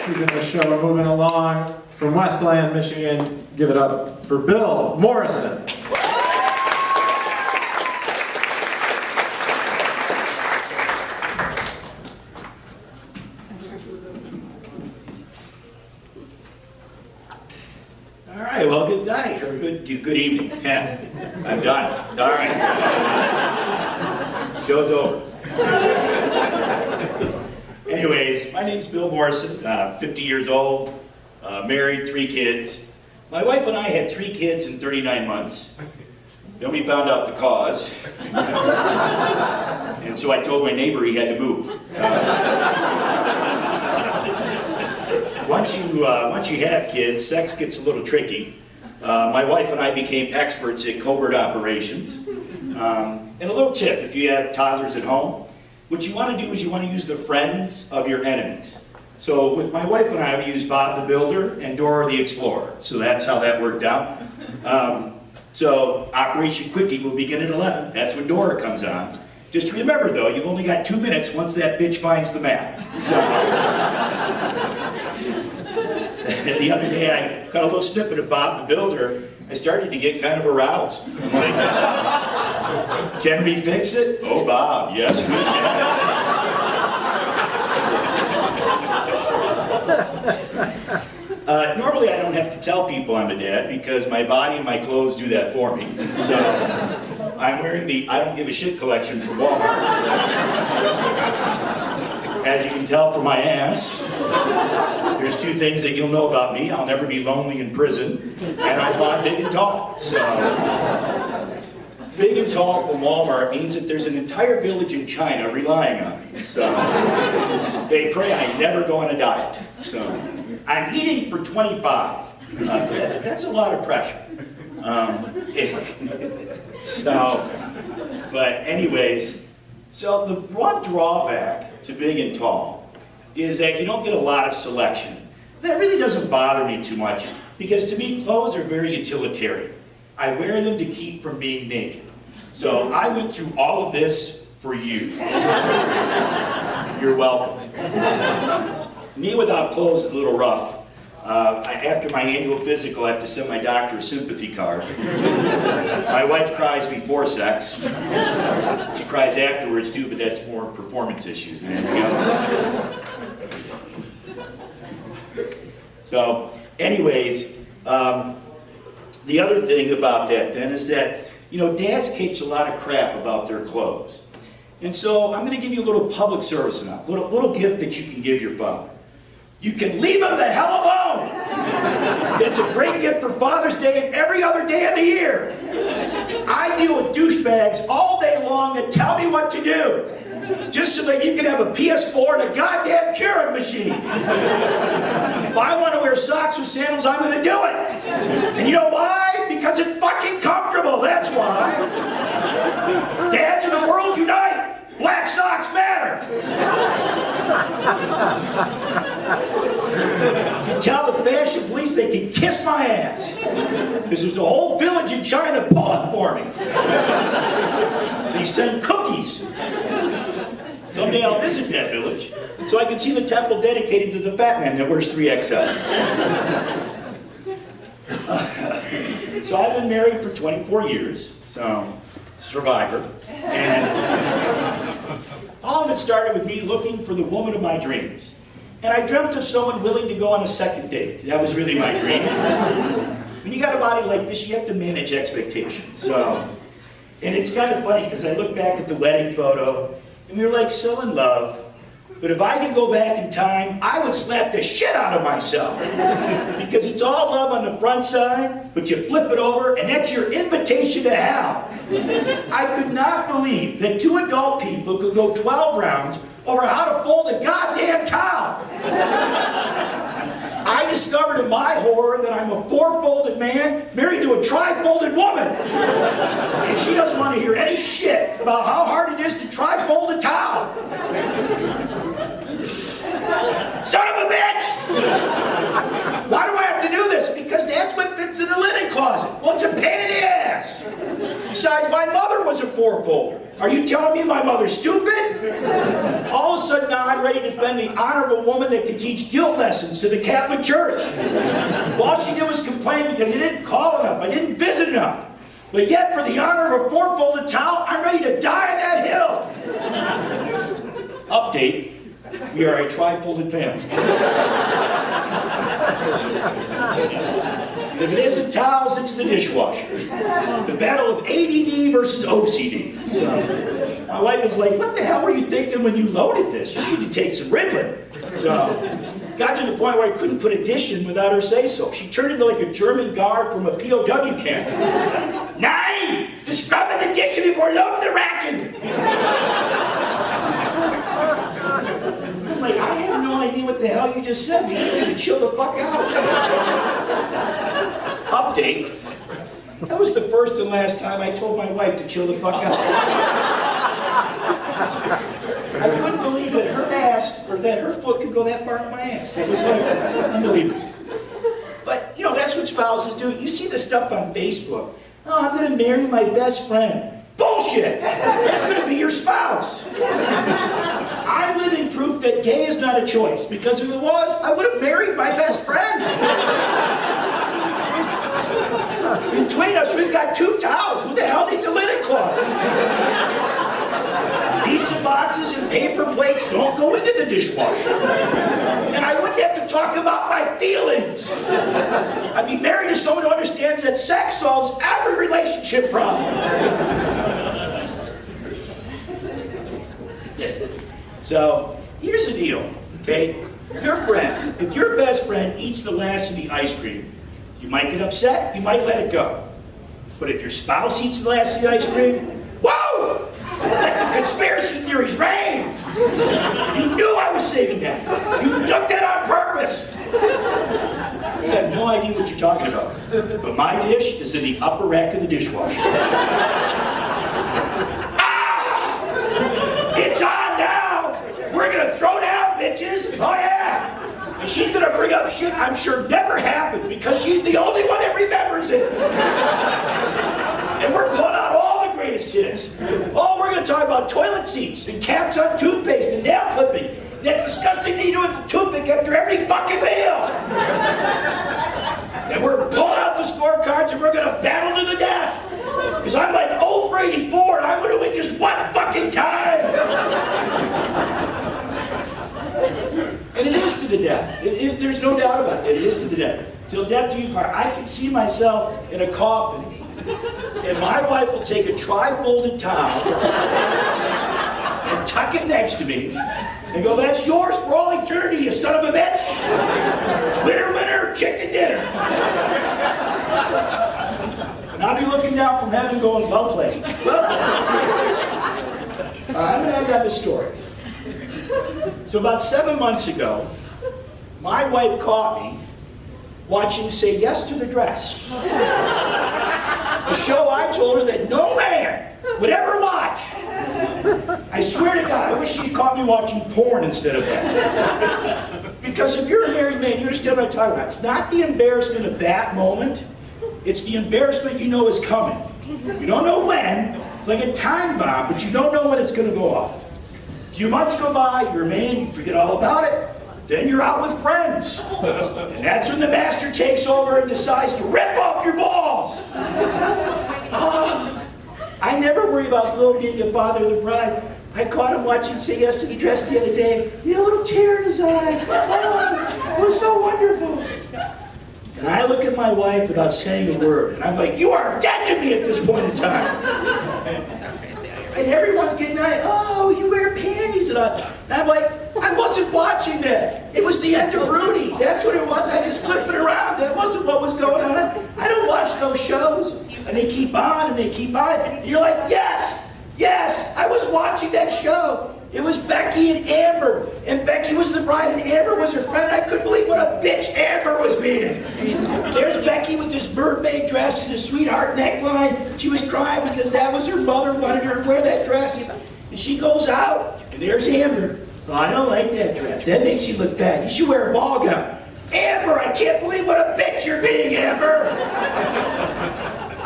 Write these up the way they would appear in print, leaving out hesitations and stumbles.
keeping the show moving along. From Westland, Michigan, give it up for Bill Morrison. All right, well, good night, or good evening. Yeah, I'm done. All right. Show's over. Anyways, my name's Bill Morrison, 50 years old, married, 3 kids. My wife and I had 3 kids in 39 months. Then we found out the cause. And so I told my neighbor he had to move. Once you have kids, sex gets a little tricky. My wife and I became experts at covert operations. And a little tip, if you have toddlers at home, what you want to do is you want to use the friends of your enemies. So with my wife and I, we used Bob the Builder and Dora the Explorer. So that's how that worked out. So Operation Quickie will begin at 11. That's when Dora comes on. Just remember though, you've only got 2 minutes once that bitch finds the map. So the other day I got a little snippet of Bob the Builder. I started to get kind of aroused. I'm like, can we fix it? Oh, Bob, yes, we can. Normally, I don't have to tell people I'm a dad because my body and my clothes do that for me. So, I'm wearing the I Don't Give a Shit collection from Walmart. As you can tell from my ass, there's 2 things that you'll know about me. I'll never be lonely in prison, and I'm not big and tall. So, big and tall from Walmart means that there's an entire village in China relying on me. So, they pray I never go on a diet. So, I'm eating for 25. That's a lot of pressure. But anyways, so the one drawback to big and tall is that you don't get a lot of selection. That really doesn't bother me too much because to me clothes are very utilitarian. I wear them to keep from being naked. So I went through all of this for you. So, you're welcome. Me without clothes is a little rough. After my annual physical, I have to send my doctor a sympathy card. My wife cries before sex. She cries afterwards too, but that's more performance issues than anything else. So, anyways, the other thing about that then is that, you know, dads catch a lot of crap about their clothes. And so I'm going to give you a little public service now, little gift that you can give your father. You can leave him the hell alone. It's a great gift for Father's Day and every other day of the year. I deal with douchebags all day long that tell me what to do, just so that you can have a PS4 and a goddamn Keurig machine. If I want to wear socks with sandals, I'm going to do it. And you know why? Because it's fucking comfortable, that's why. Dads of the world unite! Black socks matter! You can tell the fashion police they can kiss my ass. Because there's a whole village in China pulling for me. They send cookies. Someday I'll visit that village so I can see the temple dedicated to the fat man that wears 3XL. So I've been married for 24 years, so survivor. And all of it started with me looking for the woman of my dreams. And I dreamt of someone willing to go on a second date. That was really my dream. When you got a body like this, you have to manage expectations. So, and it's kind of funny because I look back at the wedding photo, and we were like so in love. But if I could go back in time, I would slap the shit out of myself. Because it's all love on the front side, but you flip it over, and that's your invitation to hell. I could not believe that 2 adult people could go 12 rounds over how to fold a goddamn towel. I discovered in my horror that I'm a 4-folded man married to a tri-folded woman. And she doesn't want to hear any shit about how hard it is to tri-fold a towel. Son of a bitch! Why do I have to do this? Because that's what fits in the linen closet. Well, it's a pain in the ass. Besides, my mother was a four-folder. Are you telling me my mother's stupid? All of a sudden now I'm ready to defend the honor of a woman that could teach guilt lessons to the Catholic Church. All she did was complain because I didn't call enough, I didn't visit enough. But yet for the honor of a four-folded towel, I'm ready to die on that hill. Update, we are a tri-folded family. If it isn't towels, it's the dishwasher. The battle of ADD versus OCD. So, my wife is like, what the hell were you thinking when you loaded this? You need to take some Ritalin. So, got to the point where I couldn't put a dish in without her say-so. She turned into like a German guard from a POW camp. 9! Just scrubbing the dish before loading the racken! I'm like, I have no idea what the hell you just said. We need to chill the fuck out. Update. That was the first and last time I told my wife to chill the fuck out. I couldn't believe that her ass, or that her foot could go that far in my ass. It was like, unbelievable. But, you know, that's what spouses do. You see the stuff on Facebook. Oh, I'm going to marry my best friend. Bullshit! That's going to be your spouse. I'm living proof that gay is not a choice, because if it was, I would have married my best friend. Between us, we've got 2 towels. Who the hell needs a linen closet? Pizza boxes and paper plates don't go into the dishwasher. And I wouldn't have to talk about my feelings. I'd be married to someone who understands that sex solves every relationship problem. So, here's the deal, okay? Your friend, if your best friend eats the last of the ice cream, you might get upset, you might let it go. But if your spouse eats the last of the ice cream, whoa! Let the conspiracy theories reign! You knew I was saving that. You took that on purpose. You have no idea what you're talking about. But my dish is in the upper rack of the dishwasher. Ah! It's on now! We're gonna throw down, bitches! Oh yeah! And she's gonna bring up shit I'm sure never happened because she's the only one that remembers it. And we're pulling out all the greatest hits. Oh, we're gonna talk about toilet seats and caps on toothpaste and nail clippings. That disgusting thing you do with the toothpick after every fucking meal. And we're pulling out the scorecards and we're gonna battle to the death. Because I'm like 0 for 84 and I'm gonna win just one fucking time. And it is to the death. There's no doubt about that. It is to the death. Till death do you part. I can see myself in a coffin, and my wife will take a tri-folded towel and tuck it next to me and go, that's yours for all eternity, you son of a bitch. Winner, winner, chicken dinner. And I'll be looking down from heaven going, well played. Well, I'm going to end on this story. So about 7 months ago, my wife caught me watching Say Yes to the Dress. A show I told her that no man would ever watch. I swear to God, I wish she'd caught me watching porn instead of that. Because if you're a married man, you understand what I'm talking about. It's not the embarrassment of that moment. It's the embarrassment you know is coming. You don't know when. It's like a time bomb, but you don't know when it's going to go off. A few months go by, you're a man, you forget all about it. Then you're out with friends. And that's when the master takes over and decides to rip off your balls. I never worry about Bill being the father of the bride. I caught him watching Say Yes to the Dress the other day. He had a little tear in his eye. Oh, it was so wonderful. And I look at my wife without saying a word. And I'm like, you are dead to me at this point in time. And everyone's getting mad. Oh, you wear panties and all. And I'm like, I wasn't watching that. It was the end of Rudy. That's what it was. I just flipped it around. That wasn't what was going on. I don't watch those shows. And they keep on and they keep on. And you're like, yes, yes, I was watching that show. It was Becky and Amber. And Becky was the bride and Amber was her friend. And I couldn't believe what a bitch Amber was being. There's Becky with this mermaid dress and a sweetheart neckline. She was crying because that was her mother wanted her to wear that dress. And she goes out and there's Amber. So I don't like that dress. That makes you look bad. You should wear a ball gown. Amber, I can't believe what a bitch you're being, Amber.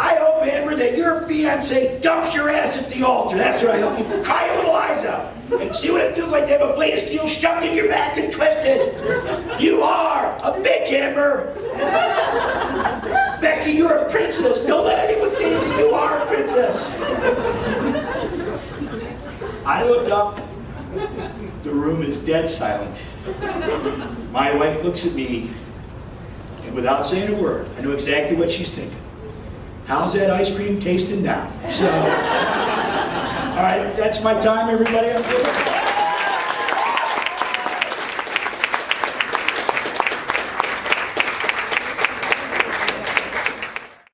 I hope, Amber, that your fiancé dumps your ass at the altar. That's what I hope. You cry your little eyes out and see what it feels like to have a blade of steel shoved in your back and twisted. You are a bitch, Amber. Becky, you're a princess. Don't let anyone say that you are a princess. I looked up. The room is dead silent. My wife looks at me, and without saying a word, I know exactly what she's thinking. How's that ice cream tasting now? So, all right, that's my time, everybody. I'm good.